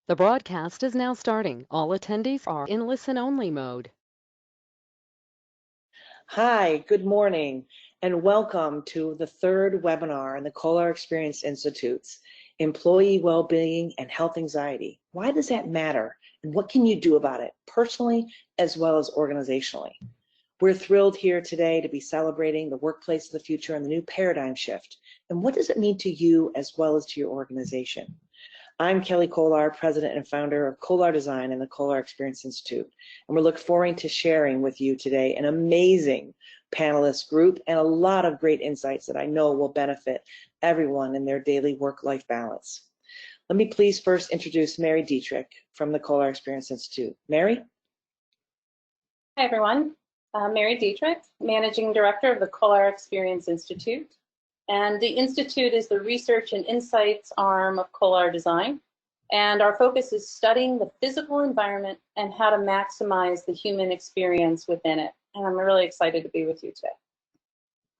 The broadcast is now starting. All attendees are in listen-only mode. Hi, good morning, and welcome to the third webinar in the Kohler Experience Institute's Employee Wellbeing and Health Anxiety. Why does that matter, and what can you do about it, personally as well as organizationally? We're thrilled here today to be celebrating the workplace of the future and the new paradigm shift. And what does it mean to you as well as to your organization? I'm Kelly Kohler, president and founder of Kohler Design and the Kohler Experience Institute. And we look forward to sharing with you today an amazing panelist group and a lot of great insights that I know will benefit everyone in their daily work-life balance. Let me please first introduce Mary Dietrich from the Kohler Experience Institute. Mary? Hi, everyone. Mary Dietrich, Managing Director of the Kohler Experience Institute. And the Institute is the research and insights arm of Kohler Design. And our focus is studying the physical environment and how to maximize the human experience within it. And I'm really excited to be with you today.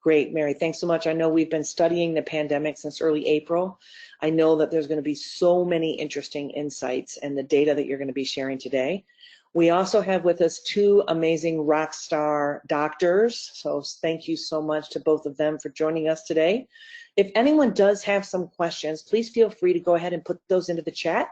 Great, Mary, thanks so much. I know we've been studying the pandemic since early April. I know that there's going to be so many interesting insights and the data that you're going to be sharing today. We also have with us two amazing rock star doctors, so thank you so much to both of them for joining us today. If anyone does have some questions, please feel free to go ahead and put those into the chat,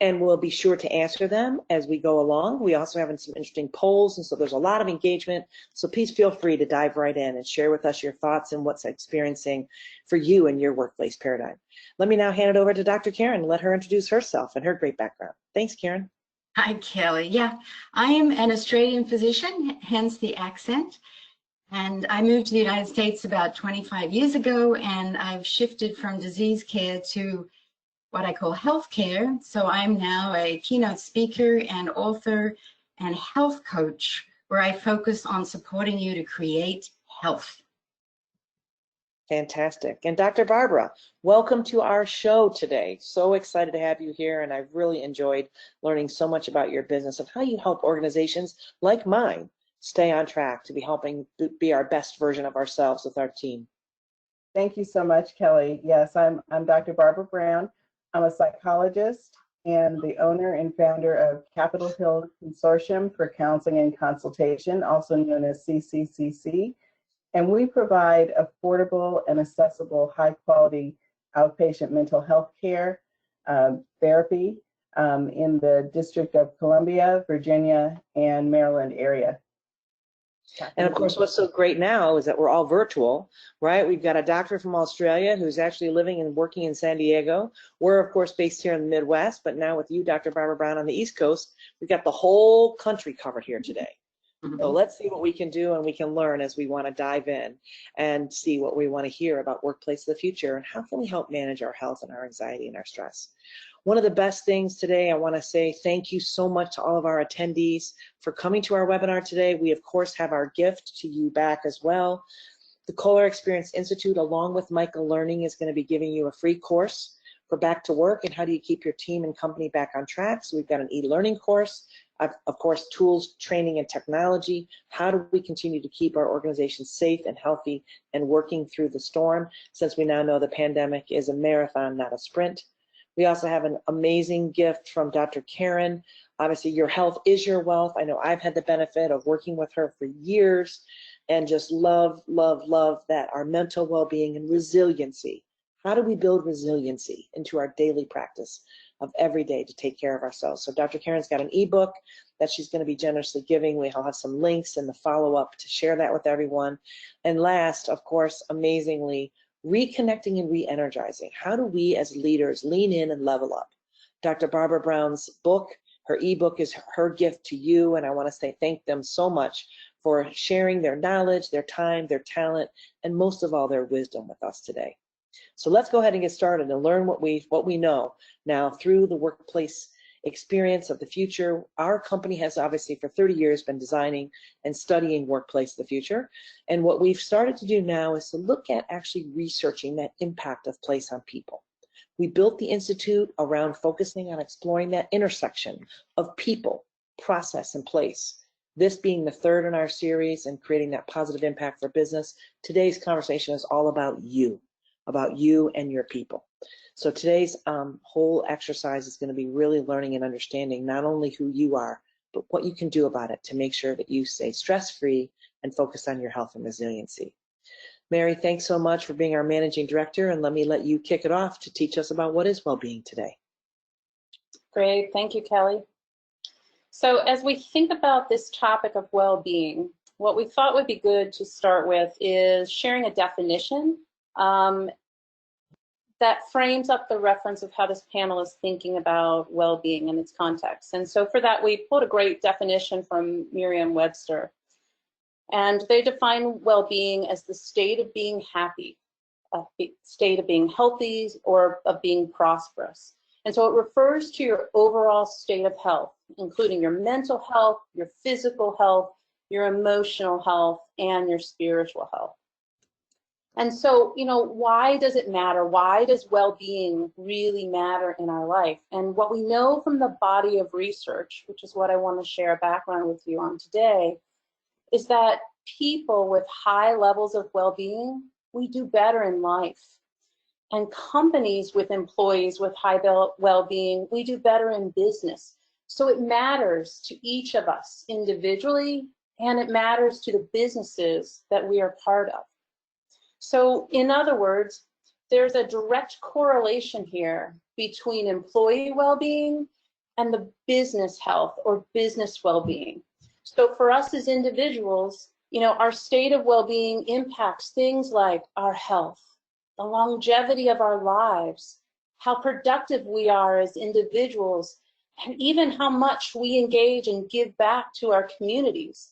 and we'll be sure to answer them as we go along. We also have some interesting polls, and so there's a lot of engagement, so please feel free to dive right in and share with us your thoughts and what's experiencing for you in your workplace paradigm. Let me now hand it over to Dr. Karen and let her introduce herself and her great background. Thanks, Karen. Hi, Kelly. Yeah, I am an Australian physician, hence the accent. And I moved to the United States about 25 years ago, and I've shifted from disease care to what I call health care. So I'm now a keynote speaker and author and health coach, where I focus on supporting you to create health. Fantastic. And Dr. Barbara, welcome to our show today. So excited to have you here, and I've really enjoyed learning so much about your business and how you help organizations like mine stay on track to be helping be our best version of ourselves with our team. Thank you so much, Kelly. Yes, I'm Dr. Barbara Brown. I'm a psychologist and the owner and founder of Capitol Hill Consortium for Counseling and Consultation, also known as CCCC. And we provide affordable and accessible, high-quality outpatient mental health care therapy in the District of Columbia, Virginia, and Maryland area. And of course, what's so great now is that we're all virtual, right? We've got a doctor from Australia who's actually living and working in San Diego. We're, of course, based here in the Midwest, but now with you, Dr. Barbara Brown, on the East Coast, we've got the whole country covered here today. So let's see what we can do and we can learn as we want to dive in and see what we want to hear about workplace of the future and how can we help manage our health and our anxiety and our stress. One of the best things today, I want to say thank you so much to all of our attendees for coming to our webinar today. We, of course, have our gift to you back as well. The Kohler Experience Institute, along with Michael Learning, is going to be giving you a free course for back to work and how do you keep your team and company back on track. So we've got an e-learning course. Of course, tools, training, and technology. How do we continue to keep our organization safe and healthy and working through the storm, since we now know the pandemic is a marathon, not a sprint. We also have an amazing gift from Dr. Karen. Obviously, your health is your wealth. I know I've had the benefit of working with her for years and just love, love, love that our mental well-being and resiliency. How do we build resiliency into our daily practice of every day to take care of ourselves? So Dr. Karen's got an ebook that she's going to be generously giving. We'll have some links in the follow-up to share that with everyone. And last, of course, amazingly, reconnecting and re-energizing. How do we as leaders lean in and level up? Dr. Barbara Brown's book, her ebook, is her gift to you, and I want to say thank them so much for sharing their knowledge, their time, their talent, and most of all, their wisdom with us today. So let's go ahead and get started and learn what we know now through the workplace experience of the future. Our company has obviously for 30 years been designing and studying workplace of the future. And what we've started to do now is to look at actually researching that impact of place on people. We built the Institute around focusing on exploring that intersection of people, process, and place. This being the third in our series and creating that positive impact for business. Today's conversation is all about you and your people. So today's whole exercise is going to be really learning and understanding not only who you are, but what you can do about it to make sure that you stay stress-free and focus on your health and resiliency. Mary, thanks so much for being our managing director, and let me let you kick it off to teach us about what is well-being today. Great, thank you, Kelly. So as we think about this topic of well-being, what we thought would be good to start with is sharing a definition that frames up the reference of how this panel is thinking about well-being in its context. And so for that, we pulled a great definition from Merriam-Webster. And they define well-being as the state of being happy, a state of being healthy, or of being prosperous. And so it refers to your overall state of health, including your mental health, your physical health, your emotional health, and your spiritual health. And so, why does it matter? Why does well-being really matter in our life? And what we know from the body of research, which is what I want to share a background with you on today, is that people with high levels of well-being, we do better in life. And companies with employees with high well-being, we do better in business. So it matters to each of us individually, and it matters to the businesses that we are part of. So in other words, there's a direct correlation here between employee well-being and the business health or business well-being. So for us as individuals, our state of well-being impacts things like our health, the longevity of our lives, how productive we are as individuals, and even how much we engage and give back to our communities.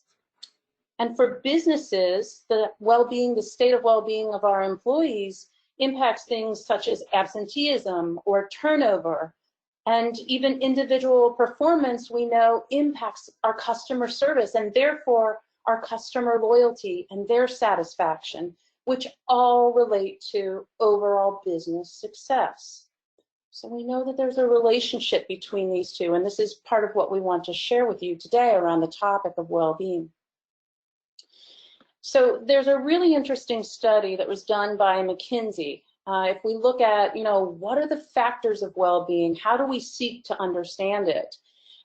And for businesses, the well-being, the state of well-being of our employees impacts things such as absenteeism or turnover, and even individual performance, we know, impacts our customer service and therefore our customer loyalty and their satisfaction, which all relate to overall business success. So we know that there's a relationship between these two, and this is part of what we want to share with you today around the topic of well-being. So there's a really interesting study that was done by McKinsey. If we look at, what are the factors of well-being? How do we seek to understand it?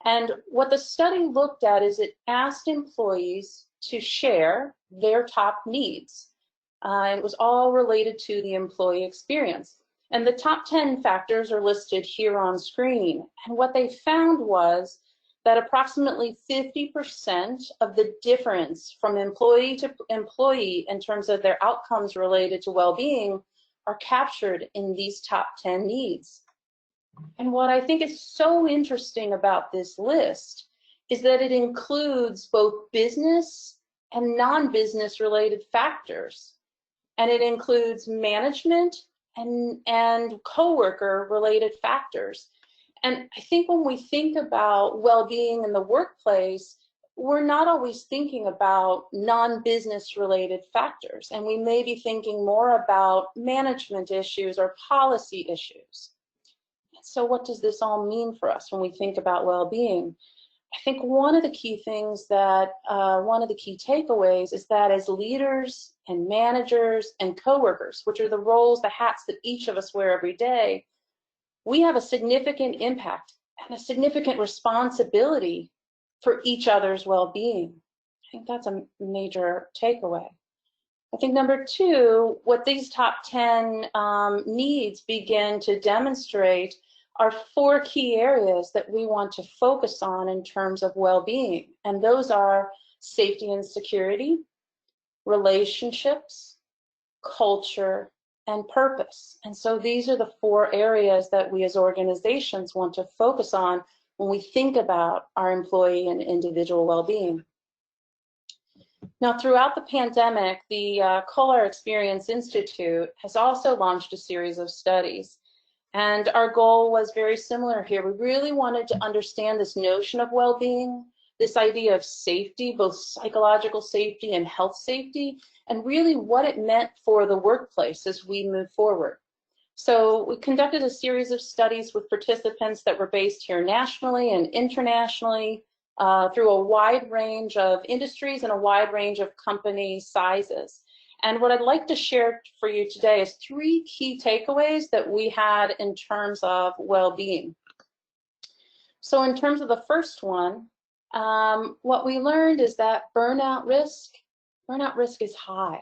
And what the study looked at is it asked employees to share their top needs. It was all related to the employee experience. And the top 10 factors are listed here on screen. And what they found was that approximately 50% of the difference from employee to employee in terms of their outcomes related to well-being are captured in these top 10 needs. And what I think is so interesting about this list is that it includes both business and non-business related factors. And it includes management and coworker related factors. And I think when we think about well-being in the workplace, we're not always thinking about non-business related factors, and we may be thinking more about management issues or policy issues. So what does this all mean for us when we think about well-being? I think one of the key things that, one of the key takeaways is that as leaders and managers and coworkers, which are the roles, the hats that each of us wear every day, we have a significant impact and a significant responsibility for each other's well-being. I think that's a major takeaway. I think number two, what these top 10 needs begin to demonstrate are 4 key areas that we want to focus on in terms of well-being. And those are safety and security, relationships, culture, and purpose. And so these are the 4 areas that we as organizations want to focus on when we think about our employee and individual well-being. Now, throughout the pandemic, the Kohler Experience Institute has also launched a series of studies. And our goal was very similar here. We really wanted to understand this notion of well-being, this idea of safety, both psychological safety and health safety, and really what it meant for the workplace as we move forward. So we conducted a series of studies with participants that were based here nationally and internationally through a wide range of industries and a wide range of company sizes. And what I'd like to share for you today is 3 key takeaways that we had in terms of well-being. So in terms of the first one, what we learned is that burnout risk is high.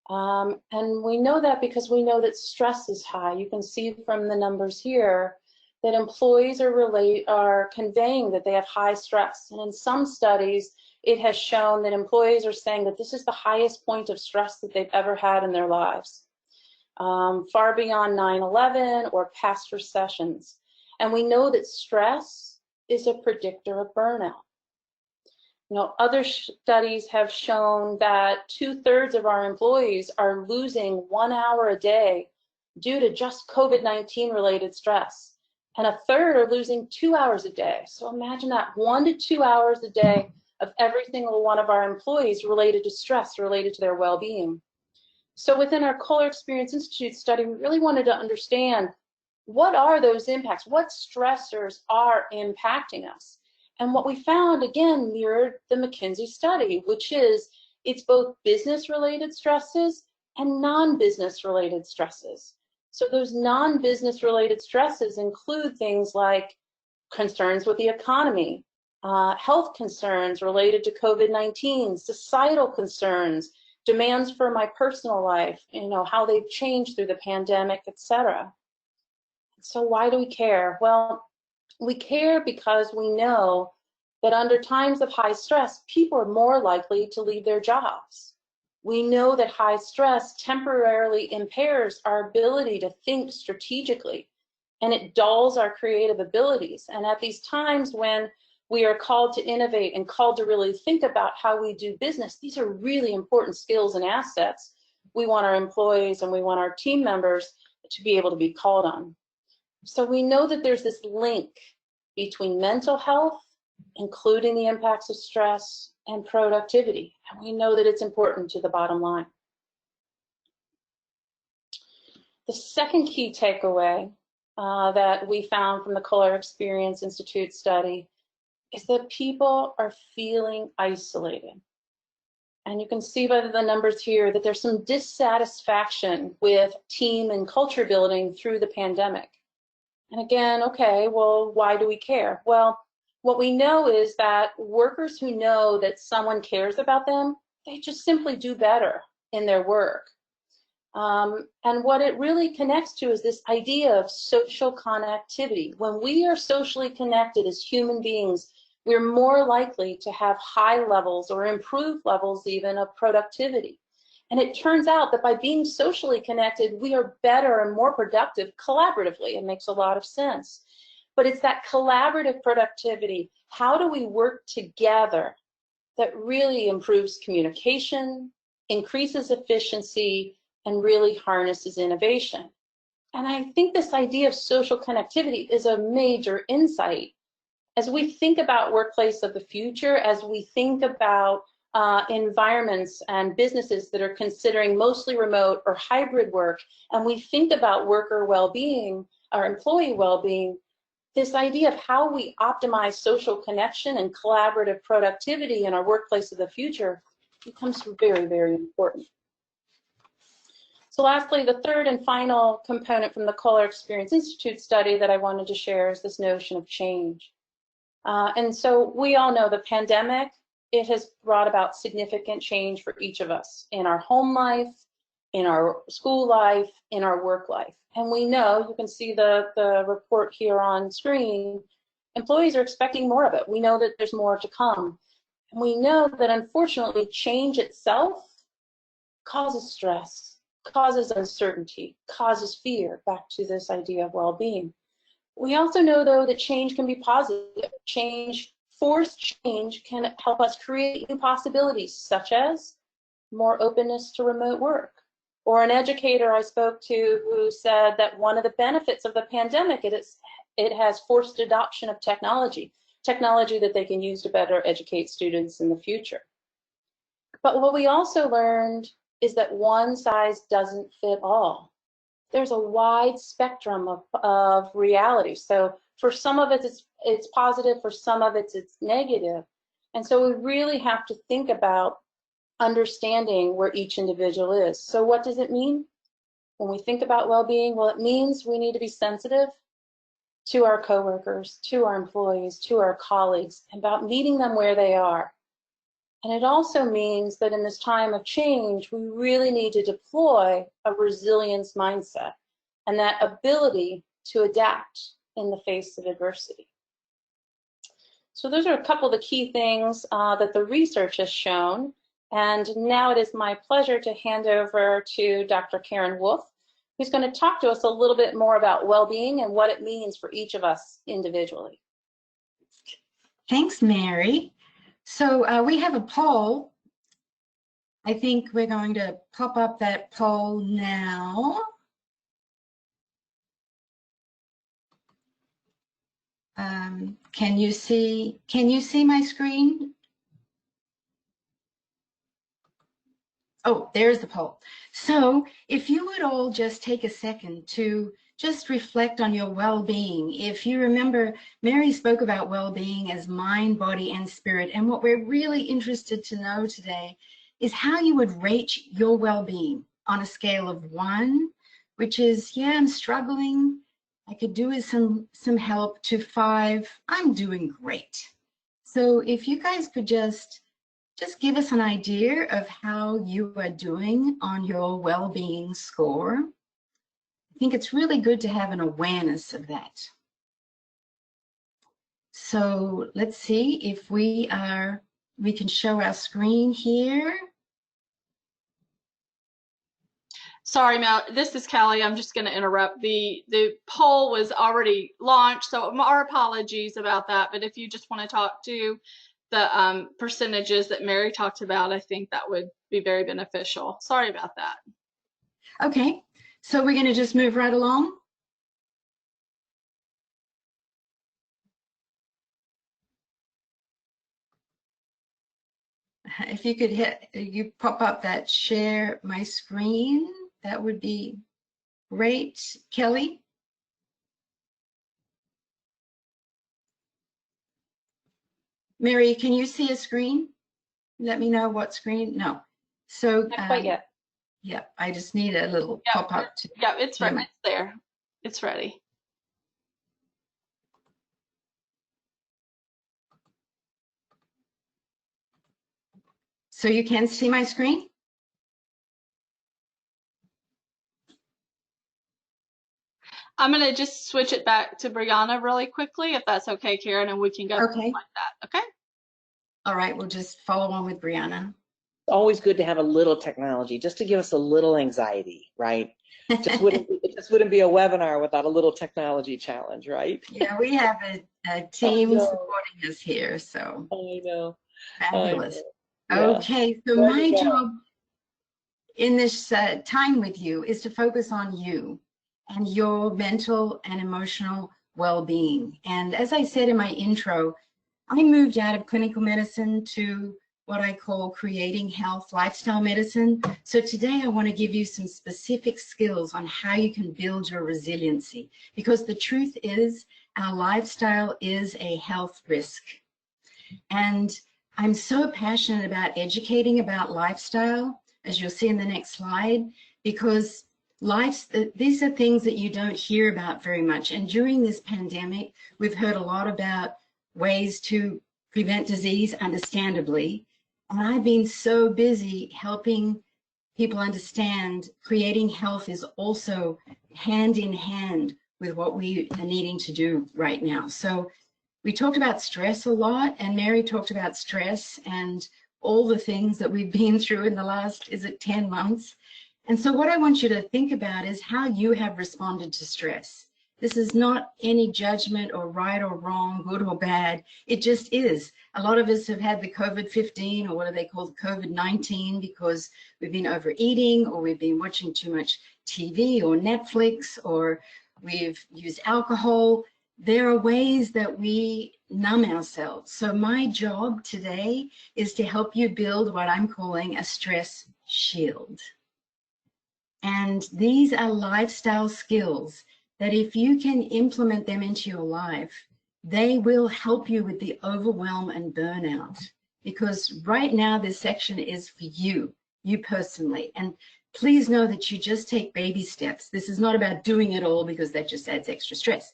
And we know that because we know that stress is high. You can see from the numbers here that employees are conveying that they have high stress. And in some studies, it has shown that employees are saying that this is the highest point of stress that they've ever had in their lives, far beyond 9/11 or past recessions. And we know that stress is a predictor of burnout. You know, other studies have shown that 2/3 of our employees are losing 1 hour a day due to just COVID-19 related stress. And 1/3 are losing 2 hours a day. So imagine that, 1 to 2 hours a day of every single one of our employees related to stress, related to their well-being. So within our Kohler Experience Institute study, we really wanted to understand what are those impacts, what stressors are impacting us. And what we found, again, mirrored the McKinsey study, which is it's both business-related stresses and non-business related stresses. So those non-business related stresses include things like concerns with the economy, health concerns related to COVID-19, societal concerns, demands for my personal life, you know, how they've changed through the pandemic, etc. So why do we care? Well, we care because we know that under times of high stress, people are more likely to leave their jobs. We know that high stress temporarily impairs our ability to think strategically, and it dulls our creative abilities. And at these times when we are called to innovate and called to really think about how we do business, these are really important skills and assets we want our employees and we want our team members to be able to be called on. So we know that there's this link between mental health, including the impacts of stress, and productivity. And we know that it's important to the bottom line. The second key takeaway that we found from the Kohler Experience Institute study is that people are feeling isolated. And you can see by the numbers here that there's some dissatisfaction with team and culture building through the pandemic. And again, okay, well, why do we care? Well, what we know is that workers who know that someone cares about them, they just simply do better in their work. And what it really connects to is this idea of social connectivity. When we are socially connected as human beings, we're more likely to have high levels or improved levels even of productivity. And it turns out that by being socially connected, we are better and more productive collaboratively. It makes a lot of sense. But it's that collaborative productivity, how do we work together, that really improves communication, increases efficiency, and really harnesses innovation. And I think this idea of social connectivity is a major insight. As we think about workplace of the future, as we think about environments and businesses that are considering mostly remote or hybrid work, and we think about worker well-being, or employee well-being, this idea of how we optimize social connection and collaborative productivity in our workplace of the future becomes very, very important. So lastly, the third and final component from the Kohler Experience Institute study that I wanted to share is this notion of change. And so we all know the pandemic, it has brought about significant change for each of us in our home life, in our school life, in our work life. And we know, you can see the report here on screen, employees are expecting more of it. We know that there's more to come. And we know that unfortunately change itself causes stress, causes uncertainty, causes fear, back to this idea of well-being. We also know, though, that change can be positive. Forced change can help us create new possibilities, such as more openness to remote work. Or an educator I spoke to who said that one of the benefits of the pandemic is it has forced adoption of technology that they can use to better educate students in the future. But what we also learned is that one size doesn't fit all. There's a wide spectrum of reality. So for some of it, it's positive, for some of it, it's negative. And so we really have to think about understanding where each individual is. So what does it mean when we think about well-being? Well, it means we need to be sensitive to our coworkers, to our employees, to our colleagues, about meeting them where they are. And it also means that in this time of change, we really need to deploy a resilience mindset and that ability to adapt in the face of adversity. So those are a couple of the key things that the research has shown. And now it is my pleasure to hand over to Dr. Karen Wolf, who's going to talk to us a little bit more about well-being and what it means for each of us individually. Thanks, Mary. So we have a poll. I think we're going to pop up that poll now. Can you see my screen? Oh, there's the poll. So if you would all just take a second to just reflect on your well-being. If you remember, Mary spoke about well-being as mind, body, and spirit. And what we're really interested to know today is how you would rate your well-being on a scale of 1, which is, yeah, I'm struggling, I could do with some help, to 5, I'm doing great. So if you guys could just give us an idea of how you are doing on your well-being score. I think it's really good to have an awareness of that. So let's see if we can show our screen here. Sorry, Mel, this is Kelly. I'm just going to interrupt. The poll was already launched, so our apologies about that. But if you just want to talk to the percentages that Mary talked about, I think that would be very beneficial. Sorry about that. Okay, so we're going to just move right along. If you could you pop up that share my screen, that would be great. Kelly? Mary, can you see a screen? Let me know what screen. No. So Not quite yet. Yeah, I just need a little pop up. Yeah, it's right. It's there. It's ready. So you can see my screen? I'm going to just switch it back to Brianna really quickly, if that's okay, Karen, and we can go like that. Okay? All right, we'll just follow on with Brianna. Always good to have a little technology, just to give us a little anxiety, right? It just wouldn't be a webinar without a little technology challenge, right? Yeah, we have a team supporting us here, so. I know. Fabulous. I know. Yeah. Okay, so my job in this time with you is to focus on you and your mental and emotional well-being. And as I said in my intro, I moved out of clinical medicine to what I call creating health lifestyle medicine. So today I want to give you some specific skills on how you can build your resiliency, because the truth is our lifestyle is a health risk. And I'm so passionate about educating about lifestyle, as you'll see in the next slide, because these are things that you don't hear about very much. And during this pandemic, we've heard a lot about ways to prevent disease, understandably. And I've been so busy helping people understand creating health is also hand in hand with what we are needing to do right now. So we talked about stress a lot, and Mary talked about stress and all the things that we've been through in the last, 10 months? And so what I want you to think about is how you have responded to stress. This is not any judgment or right or wrong, good or bad. It just is. A lot of us have had the COVID-15, or what do they call the COVID-19, because we've been overeating, or we've been watching too much TV or Netflix, or we've used alcohol. There are ways that we numb ourselves. So my job today is to help you build what I'm calling a stress shield. And these are lifestyle skills that if you can implement them into your life, they will help you with the overwhelm and burnout because right now this section is for you personally. And please know that you just take baby steps. This is not about doing it all, because that just adds extra stress.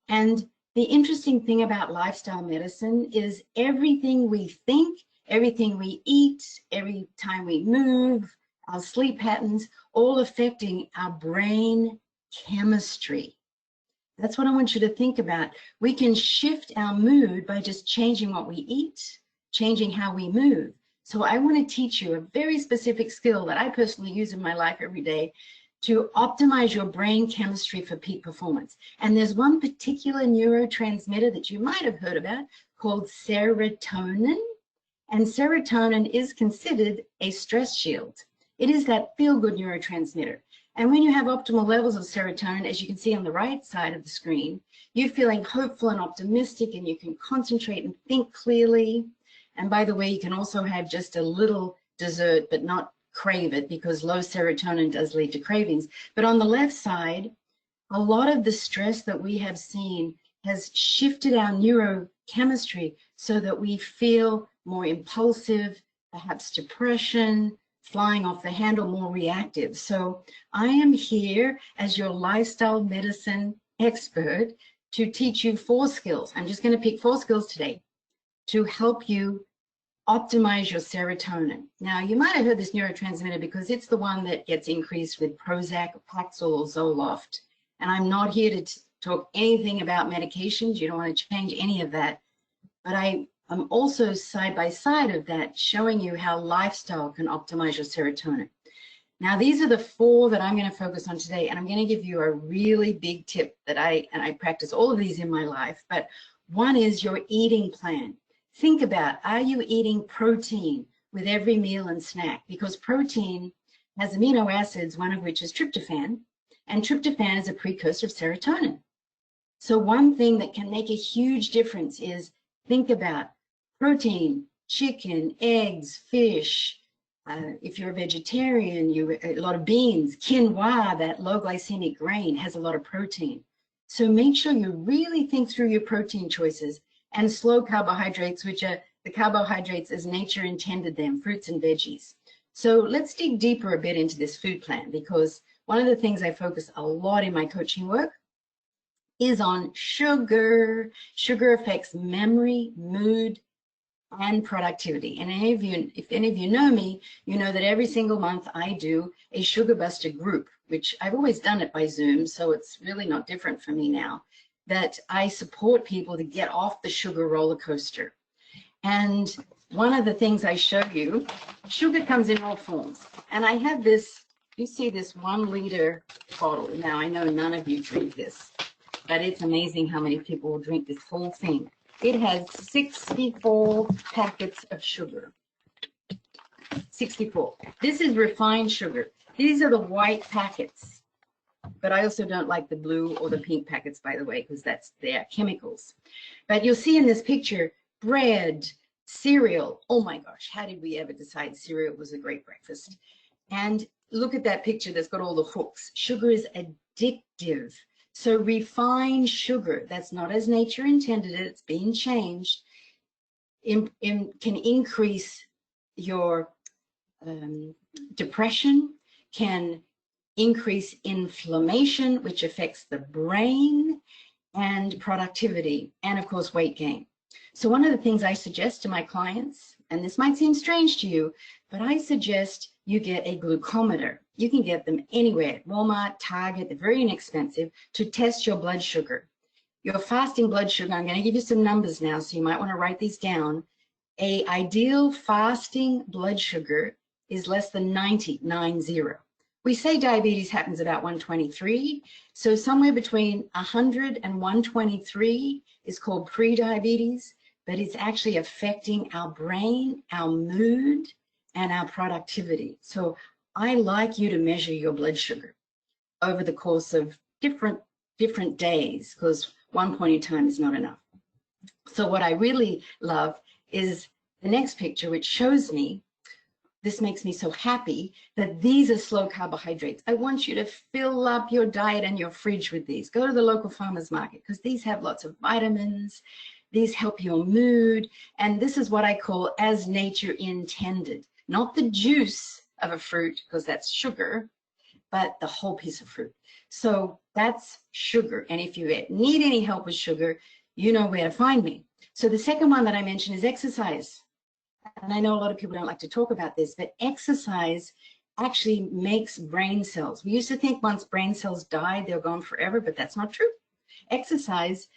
And the interesting thing about lifestyle medicine is everything we think, everything we eat, every time we move, our sleep patterns, all affecting our brain chemistry. That's what I want you to think about. We can shift our mood by just changing what we eat, changing how we move. So I want to teach you a very specific skill that I personally use in my life every day to optimize your brain chemistry for peak performance. And there's one particular neurotransmitter that you might have heard about called serotonin. And serotonin is considered a stress shield. It is that feel-good neurotransmitter. And when you have optimal levels of serotonin, as you can see on the right side of the screen, you're feeling hopeful and optimistic, and you can concentrate and think clearly. And by the way, you can also have just a little dessert, but not crave it, because low serotonin does lead to cravings. But on the left side, a lot of the stress that we have seen has shifted our neurochemistry so that we feel more impulsive, perhaps depression, flying off the handle, more reactive. So I am here as your lifestyle medicine expert to teach you 4 skills. I'm just going to pick 4 skills today to help you optimize your serotonin. Now, you might have heard this neurotransmitter because it's the one that gets increased with Prozac, Paxil, or Zoloft. And I'm not here to talk anything about medications. You don't want to change any of that. But I'm also side by side of that, showing you how lifestyle can optimize your serotonin. Now, these are the 4 that I'm going to focus on today, and I'm going to give you a really big tip that I practice all of these in my life, but one is your eating plan. Think about, are you eating protein with every meal and snack? Because protein has amino acids, one of which is tryptophan, and tryptophan is a precursor of serotonin. So one thing that can make a huge difference is think about protein, chicken, eggs, fish. If you're a vegetarian, a lot of beans, quinoa, that low glycemic grain, has a lot of protein. So make sure you really think through your protein choices, and slow carbohydrates, which are the carbohydrates as nature intended them, fruits and veggies. So let's dig deeper a bit into this food plan, because one of the things I focus a lot in my coaching work is on sugar. Sugar affects memory, mood, and productivity. And if any of you know me, you know that every single month I do a Sugar Buster group, which I've always done it by Zoom, so it's really not different for me now, that I support people to get off the sugar roller coaster. And one of the things I show you, sugar comes in all forms. And I have this, you see this 1 liter bottle. Now, I know none of you drink this, but it's amazing how many people will drink this whole thing. It has 64 packets of sugar. 64. This is refined sugar. These are the white packets. But I also don't like the blue or the pink packets, by the way, because that's their chemicals. But you'll see in this picture, bread, cereal. Oh my gosh, how did we ever decide cereal was a great breakfast? And look at that picture that's got all the hooks. Sugar is addictive. So refined sugar, that's not as nature intended it, it's being changed, can increase your depression, can increase inflammation, which affects the brain, and productivity, and of course, weight gain. So one of the things I suggest to my clients, and this might seem strange to you, but I suggest you get a glucometer. You can get them anywhere, at Walmart, Target, they're very inexpensive, to test your blood sugar. Your fasting blood sugar, I'm going to give you some numbers now, so you might want to write these down. An ideal fasting blood sugar is less than 90. We say diabetes happens about 123, so somewhere between 100 and 123 is called pre-diabetes, but it's actually affecting our brain, our mood, and our productivity. So I like you to measure your blood sugar over the course of different days, because one point in time is not enough. So what I really love is the next picture, which shows me, this makes me so happy, that these are slow carbohydrates. I want you to fill up your diet and your fridge with these. Go to the local farmer's market, because these have lots of vitamins, These help your mood. And this is what I call as nature intended, not the juice of a fruit, because that's sugar, but the whole piece of fruit. So that's sugar. And if you need any help with sugar, you know where to find me. So the second one that I mentioned is exercise. And I know a lot of people don't like to talk about this, but exercise actually makes brain cells. We used to think once brain cells died, they're gone forever, but that's not true. Exercise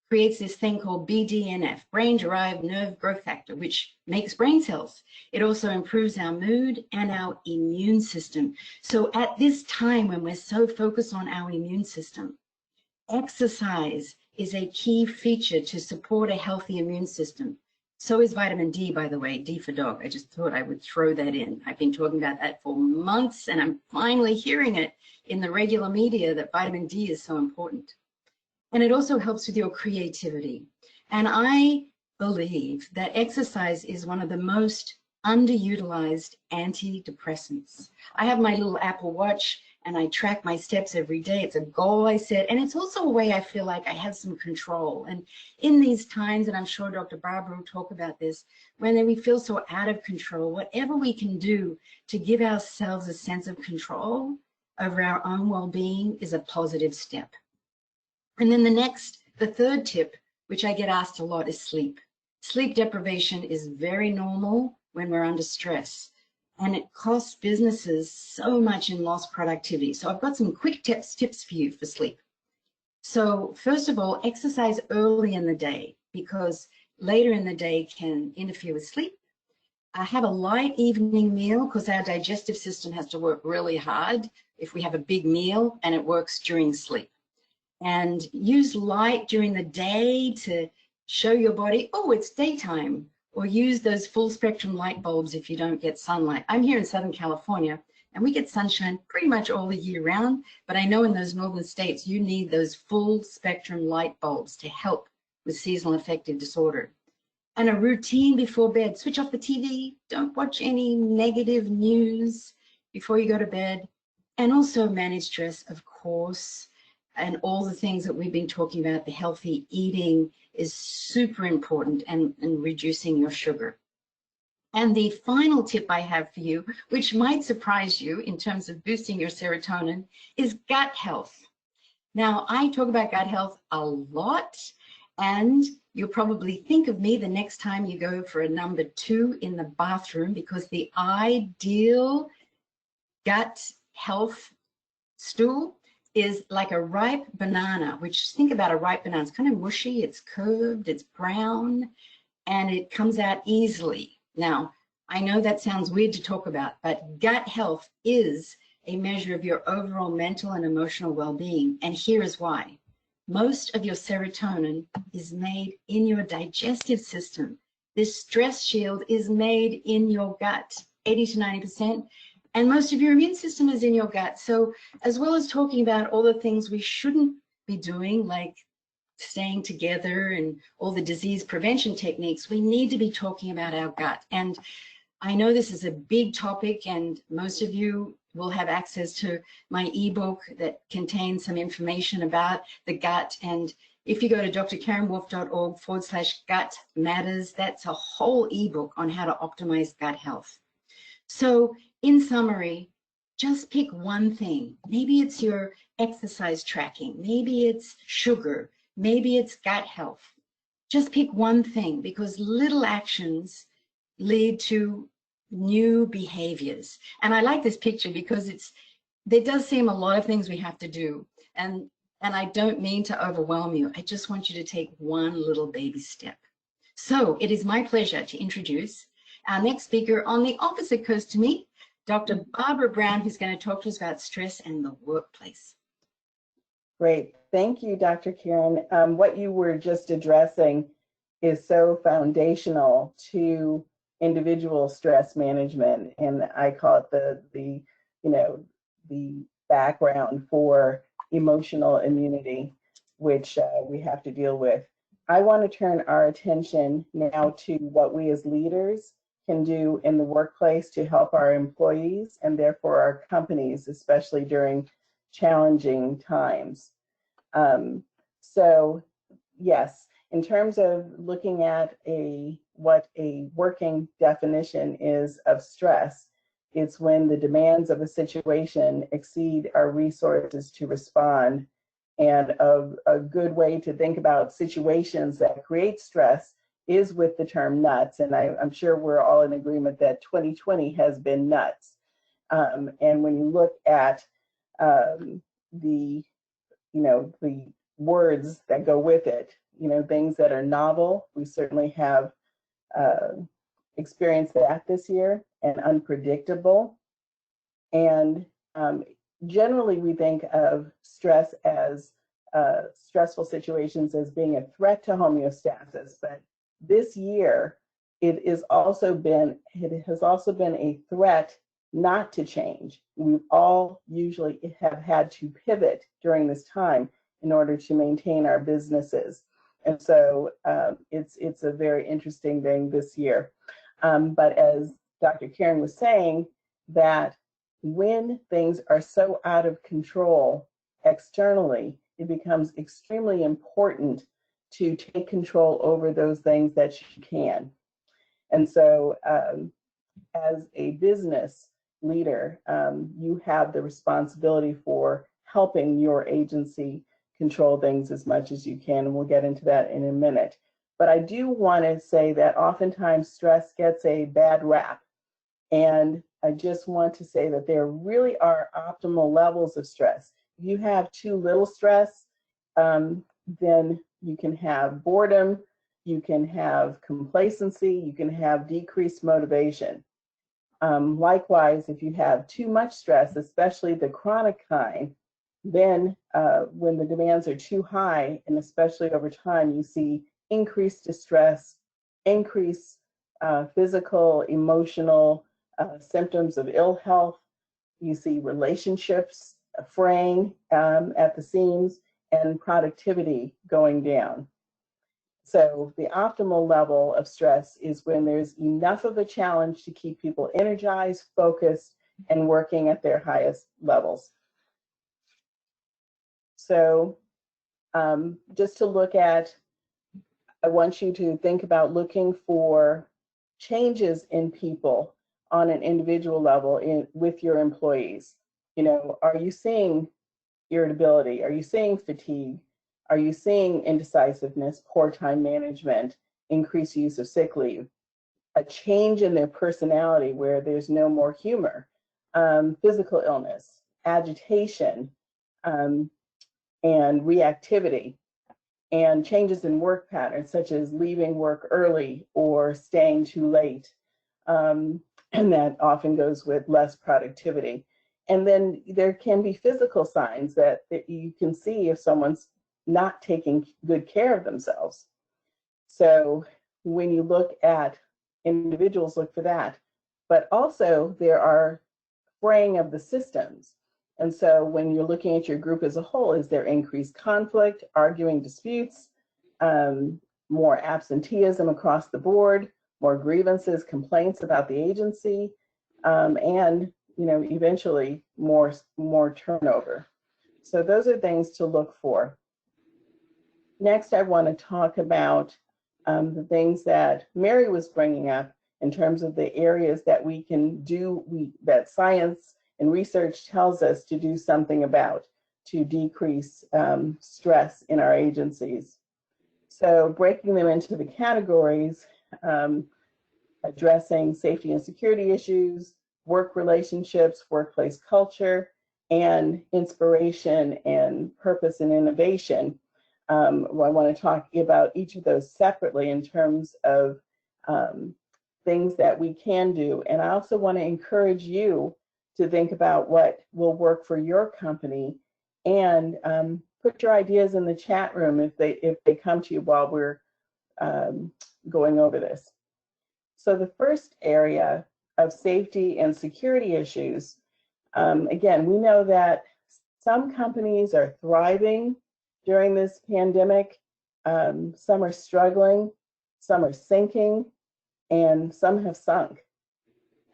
creates this thing called BDNF, brain-derived nerve growth factor, which makes brain cells. It also improves our mood and our immune system. So at this time when we're so focused on our immune system, exercise is a key feature to support a healthy immune system. So is vitamin D, by the way, D for dog. I just thought I would throw that in. I've been talking about that for months, and I'm finally hearing it in the regular media that vitamin D is so important. And it also helps with your creativity. And I believe that exercise is one of the most underutilized antidepressants. I have my little Apple Watch and I track my steps every day. It's a goal I set, and it's also a way I feel like I have some control. And in these times, and I'm sure Dr. Barbara will talk about this, when we feel so out of control, whatever we can do to give ourselves a sense of control over our own well-being is a positive step. And then the third tip, which I get asked a lot, is sleep. Sleep deprivation is very normal when we're under stress, and it costs businesses so much in lost productivity. So I've got some quick tips for you for sleep. So first of all, exercise early in the day, because later in the day can interfere with sleep. Have a light evening meal, because our digestive system has to work really hard if we have a big meal, and it works during sleep. And use light during the day to show your body, oh, it's daytime, or use those full spectrum light bulbs if you don't get sunlight. I'm here in Southern California, and we get sunshine pretty much all the year round, but I know in those northern states, you need those full spectrum light bulbs to help with seasonal affective disorder. And a routine before bed. Switch off the TV, don't watch any negative news before you go to bed. And also manage stress, of course. And all the things that we've been talking about, the healthy eating is super important, and reducing your sugar. And the final tip I have for you, which might surprise you in terms of boosting your serotonin, is gut health. Now, I talk about gut health a lot, and you'll probably think of me the next time you go for a number 2 in the bathroom, because the ideal gut health stool is like a ripe banana, which, think about a ripe banana. It's kind of mushy, it's curved, it's brown, and it comes out easily. Now, I know that sounds weird to talk about, but gut health is a measure of your overall mental and emotional well-being. And here is why. Most of your serotonin is made in your digestive system. This stress shield is made in your gut, 80 to 90%. And most of your immune system is in your gut. So as well as talking about all the things we shouldn't be doing, like staying together and all the disease prevention techniques, we need to be talking about our gut. And I know this is a big topic, and most of you will have access to my ebook that contains some information about the gut. And if you go to drkarenwolf.org/gut matters, that's a whole ebook on how to optimize gut health. So in summary, just pick one thing. Maybe it's your exercise tracking, maybe it's sugar, maybe it's gut health. Just pick one thing, because little actions lead to new behaviors. And I like this picture because there does seem a lot of things we have to do. And I don't mean to overwhelm you. I just want you to take one little baby step. So it is my pleasure to introduce our next speaker on the opposite coast to me, Dr. Barbara Brown, who's going to talk to us about stress and the workplace. Great. Thank you, Dr. Karen. What you were just addressing is so foundational to individual stress management, and I call it the background for emotional immunity, which we have to deal with. I want to turn our attention now to what we as leaders can do in the workplace to help our employees and therefore our companies, especially during challenging times. So yes, in terms of looking at what a working definition is of stress, it's when the demands of a situation exceed our resources to respond. And a good way to think about situations that create stress is with the term nuts. And I'm sure we're all in agreement that 2020 has been nuts. And when you look at the words that go with it, things that are novel, we certainly have experienced that this year, and unpredictable. And generally, we think of stress as stressful situations as being a threat to homeostasis, but this year it has also been a threat not to change. We all usually have had to pivot during this time in order to maintain our businesses, and so it's a very interesting thing this year. But as Dr. Karen was saying, that when things are so out of control externally, it becomes extremely important to take control over those things that you can. And so as a business leader, you have the responsibility for helping your agency control things as much as you can, and we'll get into that in a minute. But I do want to say that oftentimes stress gets a bad rap. And I just want to say that there really are optimal levels of stress. If you have too little stress, then you can have boredom, you can have complacency, you can have decreased motivation. Likewise, if you have too much stress, especially the chronic kind, then when the demands are too high, and especially over time, you see increased distress, increased physical, emotional symptoms of ill health. You see relationships fraying at the seams, and productivity going down. So the optimal level of stress is when there's enough of a challenge to keep people energized, focused, and working at their highest levels. So just to look at, I want you to think about looking for changes in people on an individual level with your employees. Are you seeing irritability? Are you seeing fatigue? Are you seeing indecisiveness, poor time management, increased use of sick leave, a change in their personality where there's no more humor, physical illness, agitation, and reactivity, and changes in work patterns such as leaving work early or staying too late, and that often goes with less productivity. And then there can be physical signs that you can see if someone's not taking good care of themselves. So when you look at individuals, look for that. But also there are fraying of the systems. And so when you're looking at your group as a whole, is there increased conflict, arguing disputes, more absenteeism across the board, more grievances, complaints about the agency, and eventually more turnover. So those are things to look for. Next, I want to talk about the things that Mary was bringing up in terms of the areas that we can do, that science and research tells us to do something about to decrease stress in our agencies. So breaking them into the categories, addressing safety and security issues, work relationships, workplace culture, and inspiration and purpose and innovation. I want to talk about each of those separately in terms of things that we can do. And I also want to encourage you to think about what will work for your company, and put your ideas in the chat room if they come to you while we're going over this. So the first area of safety and security issues, again, we know that some companies are thriving during this pandemic, some are struggling, some are sinking, and some have sunk.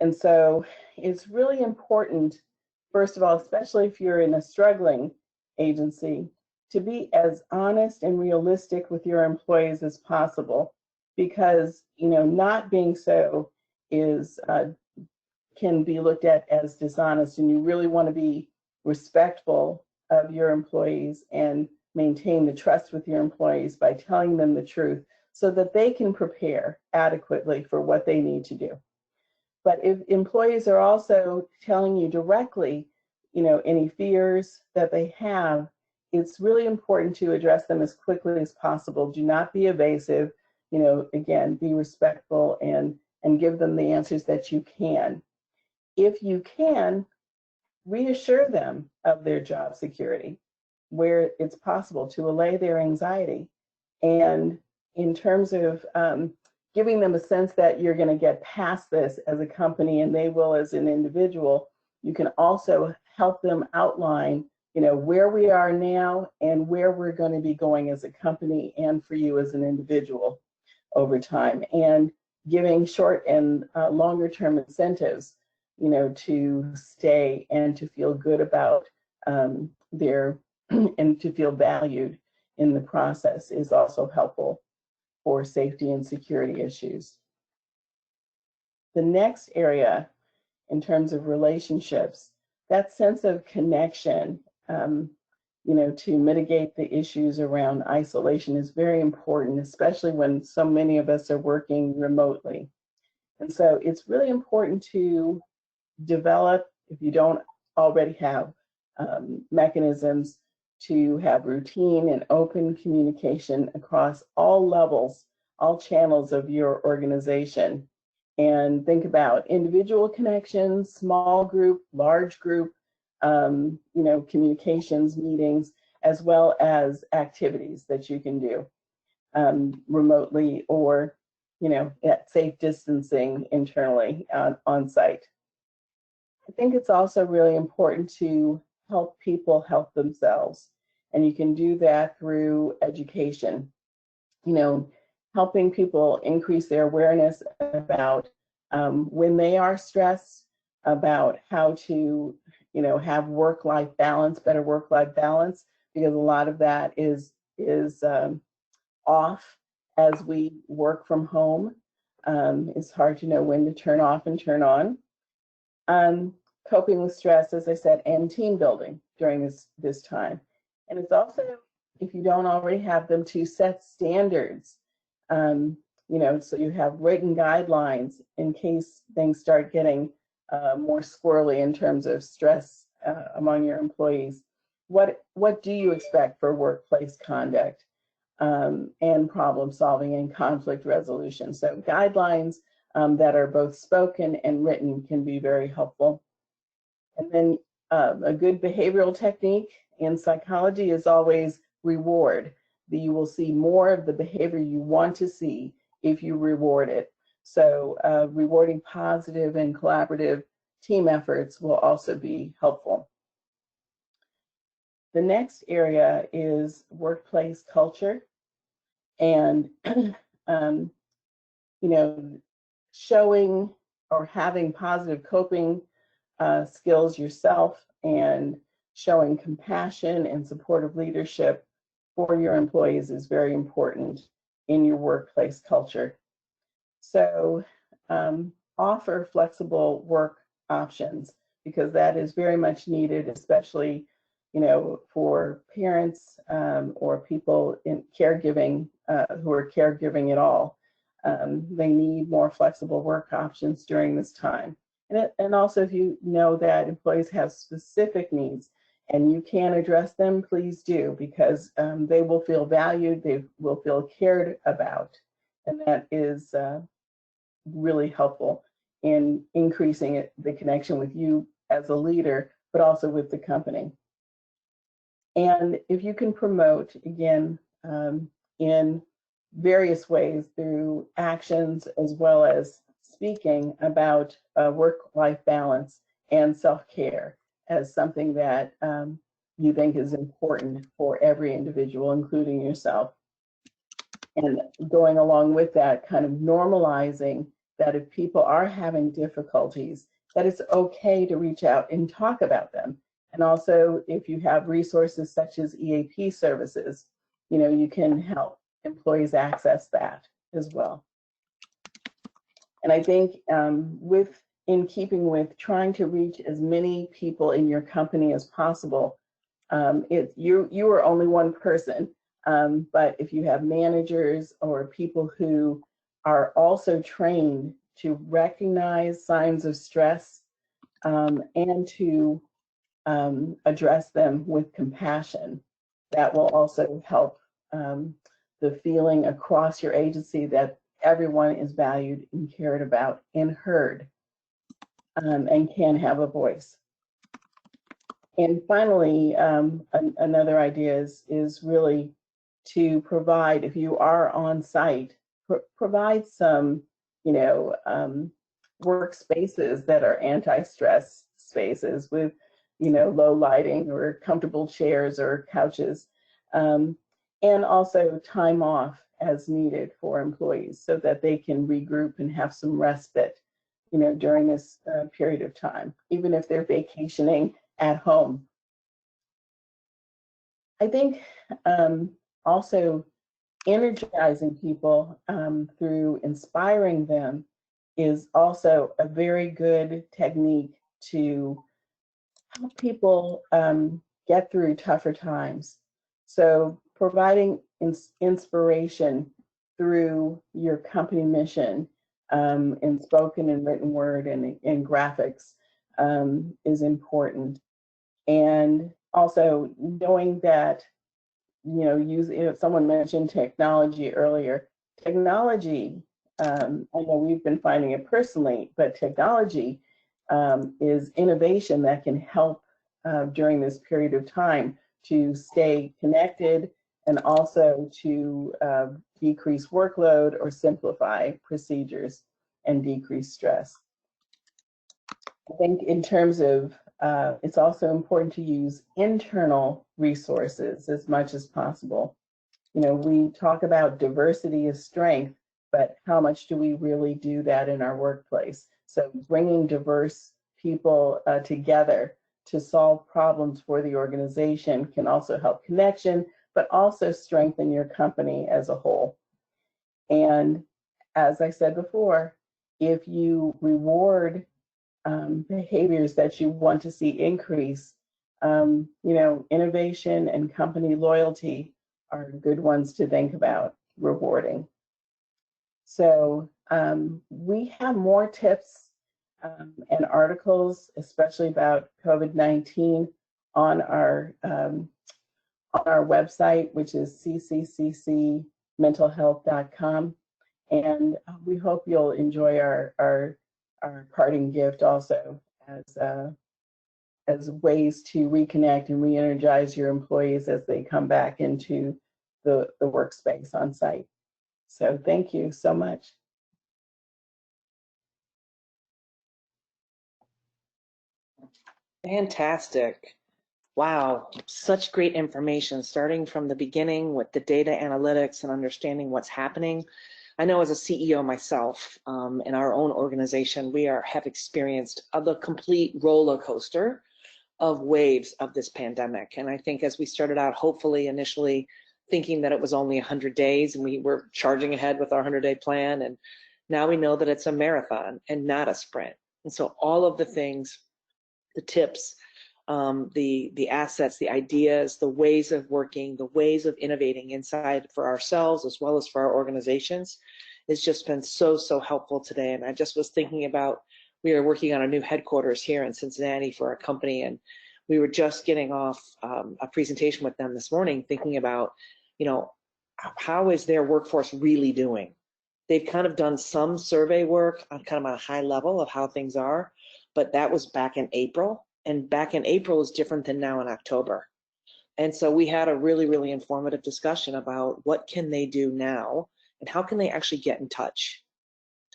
And so it's really important, first of all, especially if you're in a struggling agency, to be as honest and realistic with your employees as possible, because not being so is can be looked at as dishonest, and you really want to be respectful of your employees and maintain the trust with your employees by telling them the truth so that they can prepare adequately for what they need to do. But if employees are also telling you directly, any fears that they have, it's really important to address them as quickly as possible. Do not be evasive. Again, be respectful and give them the answers that you can. If you can, reassure them of their job security where it's possible to allay their anxiety. And in terms of giving them a sense that you're going to get past this as a company and they will as an individual, you can also help them outline, where we are now and where we're going to be going as a company and for you as an individual over time, and giving short and longer term incentives, to stay and to feel good about their and to feel valued in the process is also helpful for safety and security issues. The next area in terms of relationships, that sense of connection, to mitigate the issues around isolation is very important, especially when so many of us are working remotely. And so it's really important to develop, if you don't already have mechanisms, to have routine and open communication across all levels, all channels of your organization. And think about individual connections, small group, large group, communications, meetings, as well as activities that you can do remotely or, at safe distancing internally on site. I think it's also really important to help people help themselves. And you can do that through education, helping people increase their awareness about when they are stressed, about how to, have work-life balance, better work-life balance, because a lot of that is off as we work from home. It's hard to know when to turn off and turn on. Coping with stress, as I said, and team building during this time. And it's also, if you don't already have them, to set standards, so you have written guidelines in case things start getting more squirrely in terms of stress among your employees. What do you expect for workplace conduct and problem solving and conflict resolution? So guidelines that are both spoken and written can be very helpful. And then a good behavioral technique in psychology is always reward. You will see more of the behavior you want to see if you reward it. So rewarding positive and collaborative team efforts will also be helpful. The next area is workplace culture, and showing or having positive coping skills yourself and showing compassion and supportive leadership for your employees is very important in your workplace culture. So offer flexible work options, because that is very much needed, especially for parents or people in caregiving who are caregiving at all. They need more flexible work options during this time. And also, if you know that employees have specific needs and you can address them, please do, because they will feel valued, they will feel cared about, and that is really helpful in increasing the connection with you as a leader, but also with the company. And if you can promote, again, in various ways through actions as well as speaking about work-life balance and self-care as something that you think is important for every individual, including yourself. And going along with that, kind of normalizing that if people are having difficulties, that it's okay to reach out and talk about them, And also, if you have resources such as EAP services, you can help employees access that as well. And I think in keeping with trying to reach as many people in your company as possible, you are only one person, but if you have managers or people who are also trained to recognize signs of stress and to address them with compassion, that will also help the feeling across your agency that everyone is valued and cared about and heard and can have a voice. And finally, another idea is really to provide, if you are on site, provide some, workspaces that are anti-stress spaces with, low lighting or comfortable chairs or couches, and also time off as needed for employees so that they can regroup and have some respite, during this period of time, even if they're vacationing at home. I think also energizing people through inspiring them is also a very good technique to help people get through tougher times. So providing inspiration through your company mission in spoken and written word and in graphics is important. And also knowing that, someone mentioned technology earlier. Technology, I know we've been finding it personally, but technology is innovation that can help during this period of time to stay connected and also to decrease workload or simplify procedures and decrease stress. I think in terms of, it's also important to use internal resources as much as possible. We talk about diversity as strength, but how much do we really do that in our workplace? So bringing diverse people together to solve problems for the organization can also help connection, but also strengthen your company as a whole. And as I said before, if you reward behaviors that you want to see increase, innovation and company loyalty are good ones to think about rewarding. So we have more tips and articles, especially about COVID-19, on our website, which is cccmentalhealth.com. And we hope you'll enjoy our parting gift also as ways to reconnect and re-energize your employees as they come back into the workspace on site. So thank you so much. Fantastic. Wow, such great information, starting from the beginning with the data analytics and understanding what's happening. I know as a CEO myself, in our own organization, we have experienced the complete roller coaster of waves of this pandemic. And I think as we started out, hopefully initially thinking that it was only 100 days and we were charging ahead with our 100-day plan. And now we know that it's a marathon and not a sprint. And so all of the things, the tips, the assets, the ideas, the ways of working, the ways of innovating inside for ourselves as well as for our organizations has just been so, so helpful today. And I just was thinking about, we are working on a new headquarters here in Cincinnati for our company, and we were just getting off a presentation with them this morning thinking about, how is their workforce really doing? They've kind of done some survey work on kind of a high level of how things are, but that was back in April. And back in April is different than now in October. And so we had a really, really informative discussion about what can they do now and how can they actually get in touch.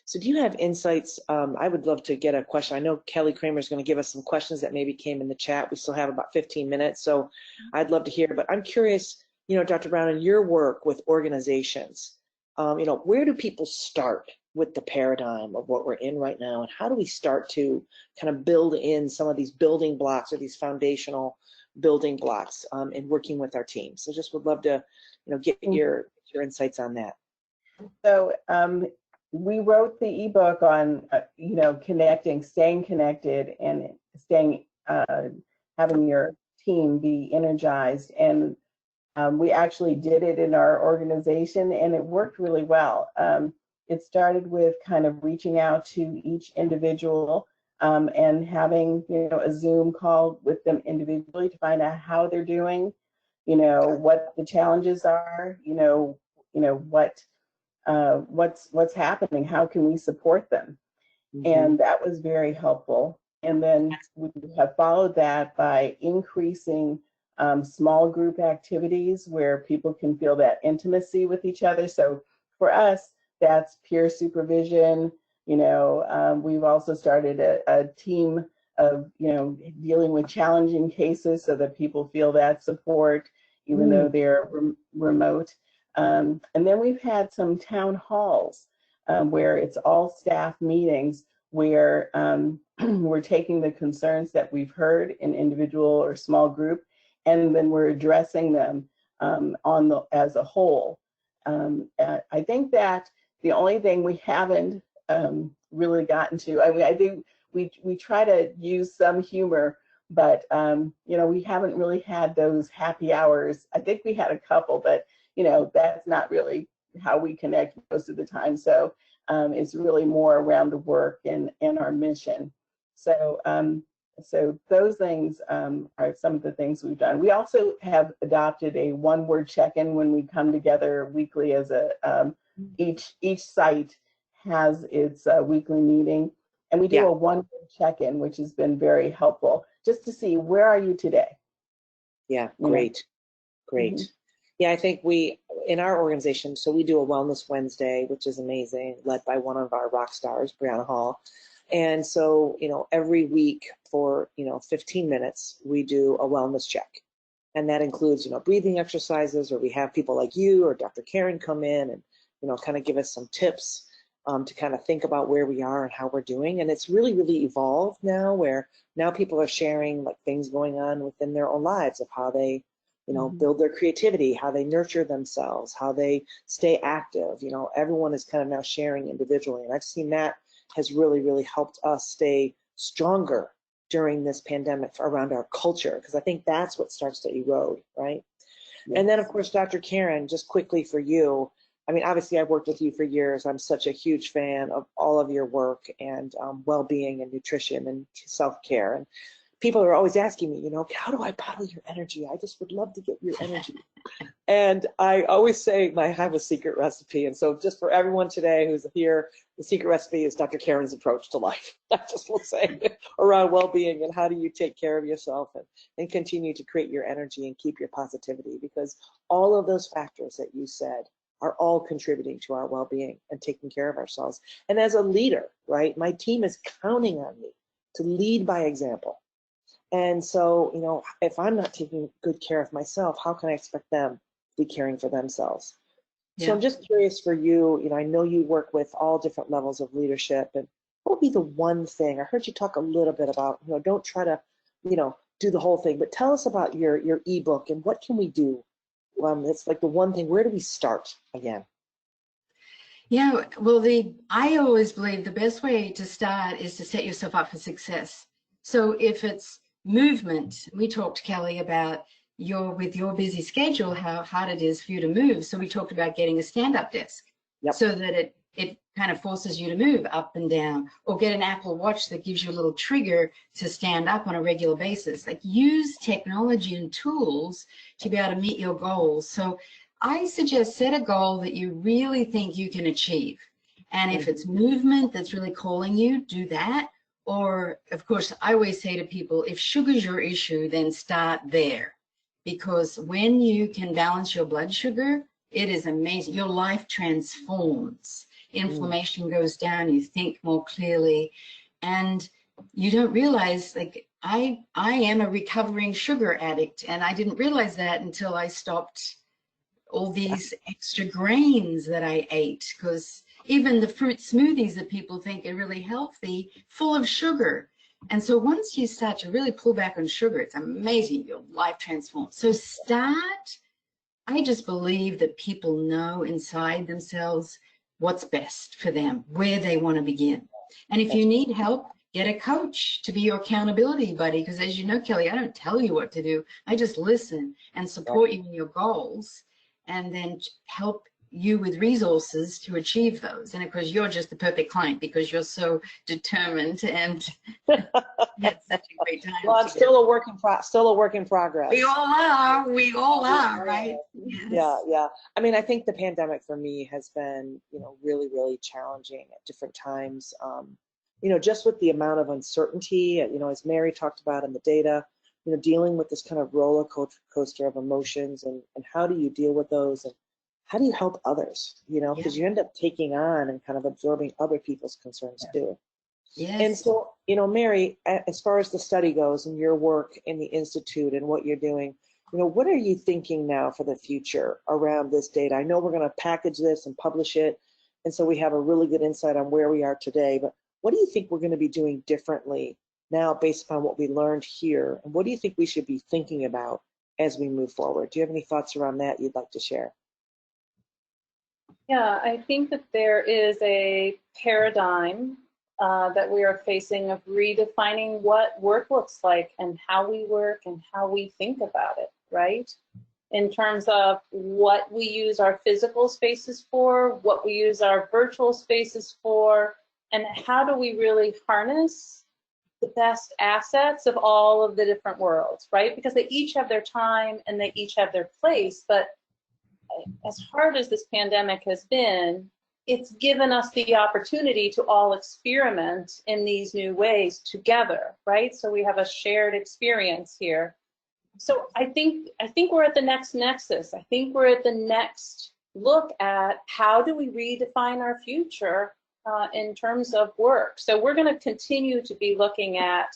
So do you have insights? I would love to get a question. I know Kelly Kramer is going to give us some questions that maybe came in the chat. We still have about 15 minutes, so I'd love to hear. But I'm curious, Dr. Brown, in your work with organizations, where do people start with the paradigm of what we're in right now, and how do we start to kind of build in some of these building blocks or these foundational building blocks in working with our team. So just would love to, get your insights on that. So we wrote the ebook on, staying connected and having your team be energized. And we actually did it in our organization, and it worked really well. It started with kind of reaching out to each individual and having, a Zoom call with them individually to find out how they're doing, what the challenges are, what's happening, how can we support them? Mm-hmm. And that was very helpful. And then we have followed that by increasing small group activities where people can feel that intimacy with each other. So for us, that's peer supervision. We've also started a team of, dealing with challenging cases so that people feel that support, even though they're remote. And then we've had some town halls where it's all staff meetings where we're taking the concerns that we've heard in individual or small group, and then we're addressing them as a whole. I think that the only thing we haven't really gotten to, I think we try to use some humor, but we haven't really had those happy hours. I think we had a couple, but that's not really how we connect most of the time. So it's really more around the work and our mission. So those things are some of the things we've done. We also have adopted a one-word check-in when we come together weekly as each site has its weekly meeting, and we do a one-word check-in, which has been very helpful, just to see where are you today. Yeah, great. Mm-hmm. Yeah, I think in our organization, so we do a Wellness Wednesday, which is amazing, led by one of our rock stars, Brianna Hall. And so, every week for, 15 minutes, we do a wellness check. And that includes, breathing exercises, or we have people like you or Dr. Karen come in and, kind of give us some tips to kind of think about where we are and how we're doing. And it's really, really evolved now, where now people are sharing like things going on within their own lives of how they, build their creativity, how they nurture themselves, how they stay active. Everyone is kind of now sharing individually. And I've seen that has really, really helped us stay stronger during this pandemic around our culture, because I think that's what starts to erode, right? Yes. And then, of course, Dr. Karen, just quickly for you, obviously I've worked with you for years. I'm such a huge fan of all of your work and well-being and nutrition and self-care. And people are always asking me, how do I bottle your energy? I just would love to get your energy. And I always say I have a secret recipe. And so just for everyone today who's here, the secret recipe is Dr. Karen's approach to life. I just will say around well-being and how do you take care of yourself and continue to create your energy and keep your positivity, because all of those factors that you said are all contributing to our well-being and taking care of ourselves. And as a leader, right, my team is counting on me to lead by example. And so, if I'm not taking good care of myself, how can I expect them to be caring for themselves? Yeah. So I'm just curious for you, I know you work with all different levels of leadership, and what would be the one thing? I heard you talk a little bit about, don't try to, do the whole thing, but tell us about your ebook and what can we do? It's like the one thing, where do we start again? Yeah, well, I always believe the best way to start is to set yourself up for success. So if it's movement, we talked, Kelly, about with your busy schedule, how hard it is for you to move. So we talked about getting a stand-up desk. Yep. So that it kind of forces you to move up and down, or get an Apple Watch that gives you a little trigger to stand up on a regular basis. Like, use technology and tools to be able to meet your goals. So I suggest set a goal that you really think you can achieve. And if it's movement that's really calling you, do that. Or, of course, I always say to people, if sugar's your issue, then start there. Because when you can balance your blood sugar, it is amazing. Your life transforms. Inflammation goes down, you think more clearly, and you don't realize, like, I am a recovering sugar addict, and I didn't realize that until I stopped all these extra grains that I ate, because even the fruit smoothies that people think are really healthy, full of sugar. And so once you start to really pull back on sugar, it's amazing, your life transforms. So I just believe that people know inside themselves what's best for them, where they want to begin. And if you need help, get a coach to be your accountability buddy, because as you know, Kelly, I don't tell you what to do. I just listen and support you in your goals, and then help you with resources to achieve those. And of course, you're just the perfect client because you're so determined and had such a great time. Well, I'm still a work in progress. We all are. We all are, right? Yeah, Yes. yeah. I mean, I think the pandemic for me has been, really, really challenging at different times. Just with the amount of uncertainty, as Mary talked about in the data, dealing with this kind of roller coaster of emotions, and how do you deal with those, and how do you help others, because you end up taking on and kind of absorbing other people's concerns too. Yes. And so, Mary, as far as the study goes and your work in the Institute and what you're doing, what are you thinking now for the future around this data? I know we're going to package this and publish it, and so we have a really good insight on where we are today, but what do you think we're going to be doing differently now based upon what we learned here? And what do you think we should be thinking about as we move forward? Do you have any thoughts around that you'd like to share? Yeah, I think that there is a paradigm that we are facing of redefining what work looks like and how we work and how we think about it, right? In terms of what we use our physical spaces for, what we use our virtual spaces for, and how do we really harness the best assets of all of the different worlds, right? Because they each have their time and they each have their place, but as hard as this pandemic has been, it's given us the opportunity to all experiment in these new ways together, right? So we have a shared experience here. So I think we're at the next nexus. I think we're at the next look at how do we redefine our future in terms of work. So we're going to continue to be looking at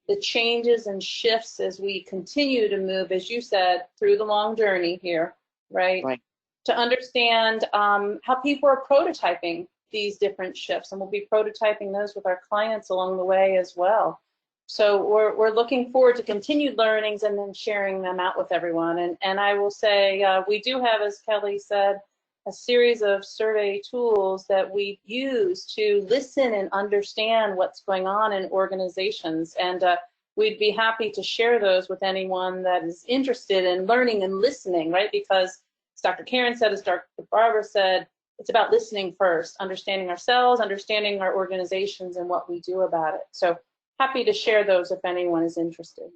the changes and shifts as we continue to move, as you said, through the long journey here, right? To understand how people are prototyping these different shifts, and we'll be prototyping those with our clients along the way as well. So we're looking forward to continued learnings and then sharing them out with everyone. And I will say we do have, as Kelly said, a series of survey tools that we use to listen and understand what's going on in organizations. And we'd be happy to share those with anyone that is interested in learning and listening, right? Because as Dr. Karen said, as Dr. Barbara said, it's about listening first, understanding ourselves, understanding our organizations and what we do about it. So happy to share those if anyone is interested.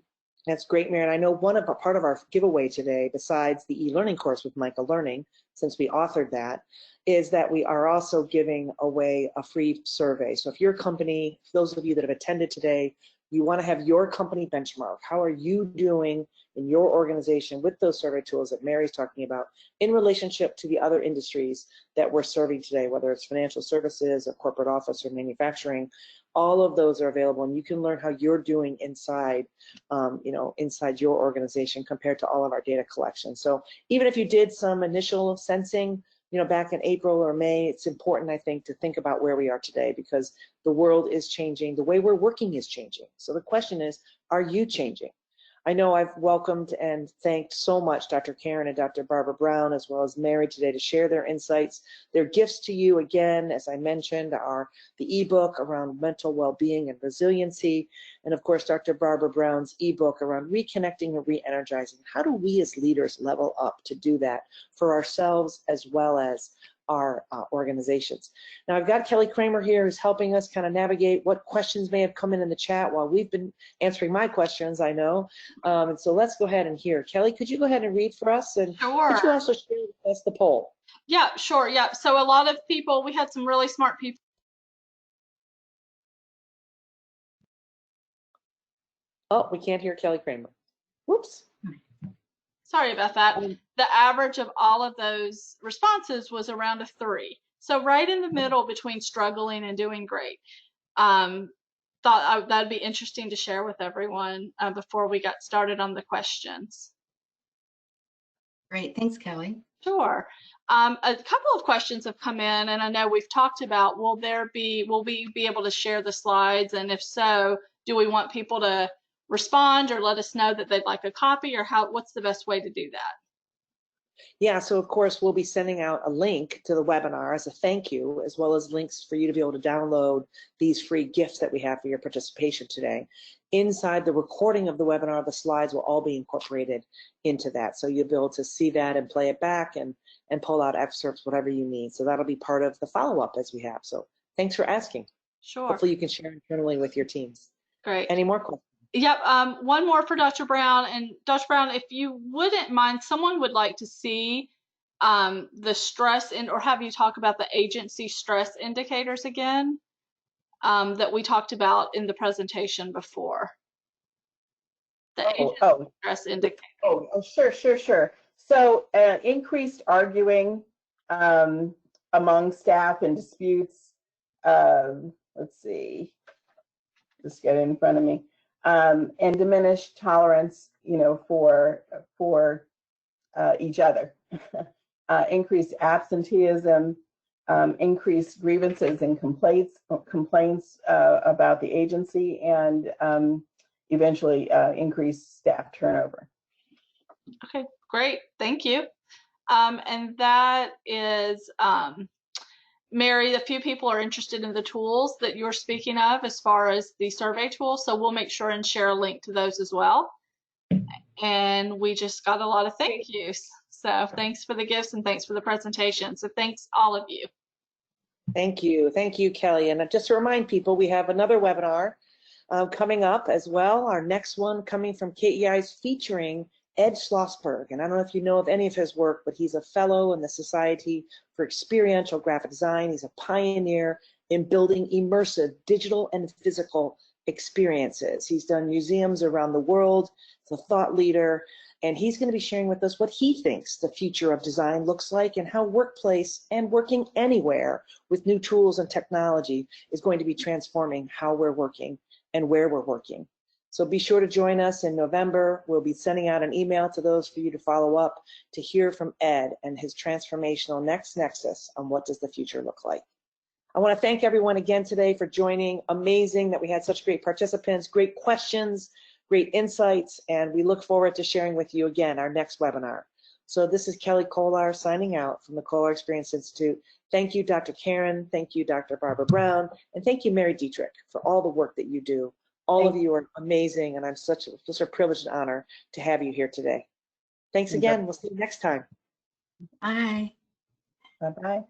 That's great, Mary. And I know part of our giveaway today, besides the e-learning course with Micah Learning, since we authored that, is that we are also giving away a free survey. So if your company, those of you that have attended today, you want to have your company benchmark. How are you doing in your organization with those survey tools that Mary's talking about in relationship to the other industries that we're serving today, whether it's financial services or corporate office or manufacturing? All of those are available, and you can learn how you're doing inside, inside your organization compared to all of our data collection. So even if you did some initial sensing, back in April or May, it's important, I think, to think about where we are today, because the world is changing, the way we're working is changing. So the question is, are you changing? I know I've welcomed and thanked so much Dr. Karen and Dr. Barbara Brown, as well as Mary today, to share their insights. Their gifts to you, again, as I mentioned, are the ebook around mental well-being and resiliency, and of course, Dr. Barbara Brown's ebook around reconnecting and re-energizing. How do we as leaders level up to do that for ourselves as well as our organizations? Now, I've got Kelly Kramer here who's helping us kind of navigate what questions may have come in the chat while we've been answering my questions, I know. And so let's go ahead and hear. Kelly, could you go ahead and read for us? And Sure. could you also share with us the poll? Yeah, sure. Yeah. So a lot of people, we had some really smart people. Oh, we can't hear Kelly Kramer. Whoops. Sorry about that. The average of all of those responses was around a 3. So right in the middle between struggling and doing great. Thought that'd be interesting to share with everyone before we got started on the questions. Great. Thanks, Kelly. Sure. A couple of questions have come in, and I know we've talked about, will we be able to share the slides? And if so, do we want people to respond or let us know that they'd like a copy, or what's the best way to do that? Yeah, so of course we'll be sending out a link to the webinar as a thank you, as well as links for you to be able to download these free gifts that we have for your participation today. Inside the recording of the webinar, the slides will all be incorporated into that. So you'll be able to see that and play it back and pull out excerpts, whatever you need. So that'll be part of the follow-up as we have. So thanks for asking. Sure. Hopefully you can share internally with your teams. Great. Any more questions? Yep. One more for Dr. Brown. And Dr. Brown, if you wouldn't mind, someone would like to see the stress or have you talk about the agency stress indicators again that we talked about in the presentation before. The agency stress indicator. Sure. So increased arguing among staff and disputes. Let's see, just get it in front of me. And diminished tolerance, for each other. Increased absenteeism, increased grievances and complaints about the agency, and eventually increased staff turnover. Okay, great, thank you. And that is, Mary, a few people are interested in the tools that you're speaking of as far as the survey tools, so we'll make sure and share a link to those as well. And we just got a lot of thank yous. So thanks for the gifts and thanks for the presentation. So thanks all of you. Thank you, Kelly. And just to remind people, we have another webinar coming up as well. Our next one coming from KEI's featuring Ed Schlossberg. And I don't know if you know of any of his work, but he's a fellow in the Society for Experiential Graphic Design. He's a pioneer in building immersive digital and physical experiences. He's done museums around the world. He's a thought leader, and he's going to be sharing with us what he thinks the future of design looks like and how workplace and working anywhere with new tools and technology is going to be transforming how we're working and where we're working. So be sure to join us in November. We'll be sending out an email to those for you to follow up to hear from Ed and his transformational next nexus on what does the future look like. I want to thank everyone again today for joining. Amazing that we had such great participants, great questions, great insights, and we look forward to sharing with you again our next webinar. So this is Kelly Kohler signing out from the Kohler Experience Institute. Thank you, Dr. Karen. Thank you, Dr. Barbara Brown. And thank you, Mary Dietrich, for all the work that you do. All of you are amazing, and I'm such a privilege and honor to have you here today. Thanks again. We'll see you next time. Bye. Bye-bye.